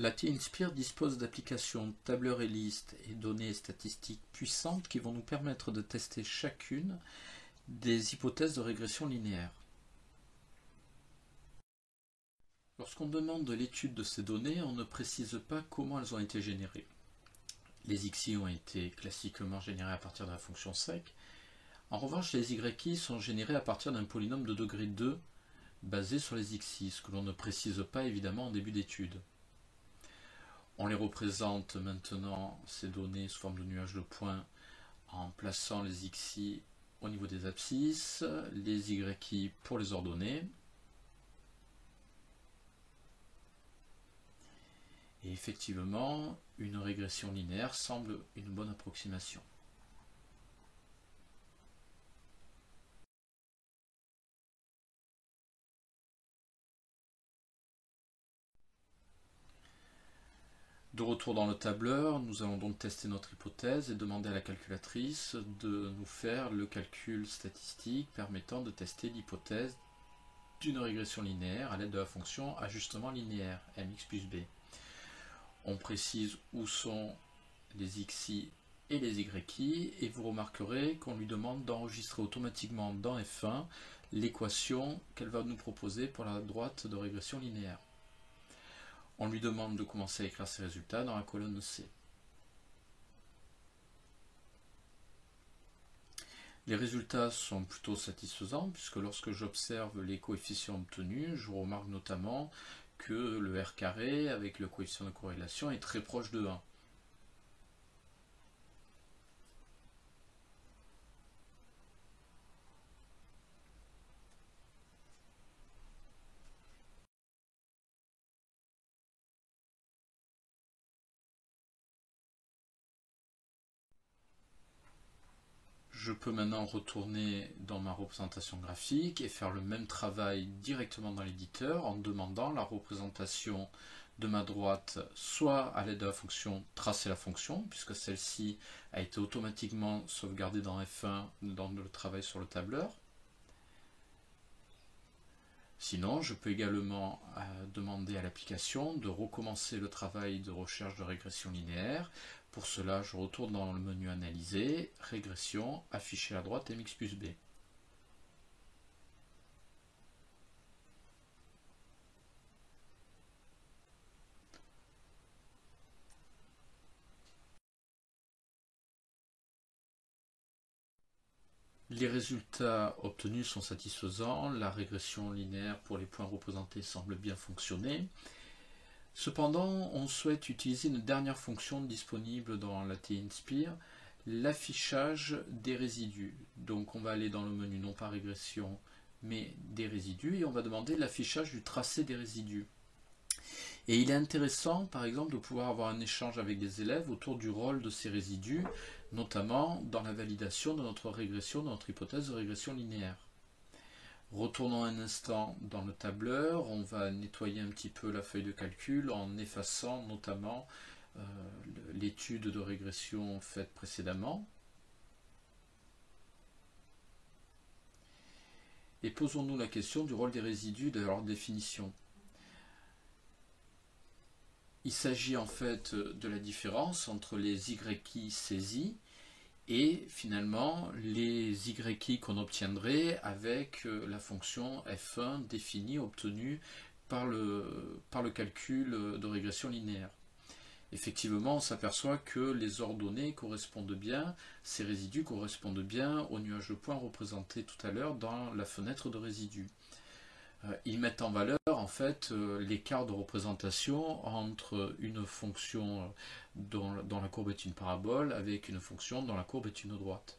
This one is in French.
La T-Inspire dispose d'applications tableur et liste et données statistiques puissantes qui vont nous permettre de tester chacune des hypothèses de régression linéaire. Lorsqu'on demande l'étude de ces données, on ne précise pas comment elles ont été générées. Les xi ont été classiquement générés à partir de la fonction sec. En revanche, les yi sont générés à partir d'un polynôme de degré 2 basé sur les xi, ce que l'on ne précise pas évidemment en début d'étude. On les représente maintenant, ces données, sous forme de nuages de points, en plaçant les xi au niveau des abscisses, les yi pour les ordonnées. Et effectivement, une régression linéaire semble une bonne approximation. De retour dans le tableur, nous allons donc tester notre hypothèse et demander à la calculatrice de nous faire le calcul statistique permettant de tester l'hypothèse d'une régression linéaire à l'aide de la fonction ajustement linéaire, mx plus b. On précise où sont les xi et les yi, et vous remarquerez qu'on lui demande d'enregistrer automatiquement dans F1 l'équation qu'elle va nous proposer pour la droite de régression linéaire. On lui demande de commencer à écrire ses résultats dans la colonne C. Les résultats sont plutôt satisfaisants puisque lorsque j'observe les coefficients obtenus, je remarque notamment que le R carré avec le coefficient de corrélation est très proche de 1. Je peux maintenant retourner dans ma représentation graphique et faire le même travail directement dans l'éditeur en demandant la représentation de ma droite soit à l'aide de la fonction tracer la fonction, puisque celle-ci a été automatiquement sauvegardée dans F1 dans le travail sur le tableur. Sinon, je peux également demander à l'application de recommencer le travail de recherche de régression linéaire. Pour cela, je retourne dans le menu Analyser, Régression, afficher à droite mx plus b. Les résultats obtenus sont satisfaisants, la régression linéaire pour les points représentés semble bien fonctionner. Cependant, on souhaite utiliser une dernière fonction disponible dans la T-Inspire, l'affichage des résidus. Donc on va aller dans le menu non pas régression mais des résidus et on va demander l'affichage du tracé des résidus. Et il est intéressant par exemple de pouvoir avoir un échange avec des élèves autour du rôle de ces résidus, notamment dans la validation de notre régression, de notre hypothèse de régression linéaire. Retournons un instant dans le tableur, on va nettoyer un petit peu la feuille de calcul en effaçant notamment l'étude de régression faite précédemment. Et posons-nous la question du rôle des résidus et de leur définition. Il s'agit en fait de la différence entre les yi saisis et finalement les yi qu'on obtiendrait avec la fonction f1 définie, obtenue par le calcul de régression linéaire. Effectivement, on s'aperçoit que les ordonnées correspondent bien, ces résidus correspondent bien au nuage de points représenté tout à l'heure dans la fenêtre de résidus. Ils mettent en valeur en fait l'écart de représentation entre une fonction dont la courbe est une parabole avec une fonction dont la courbe est une droite.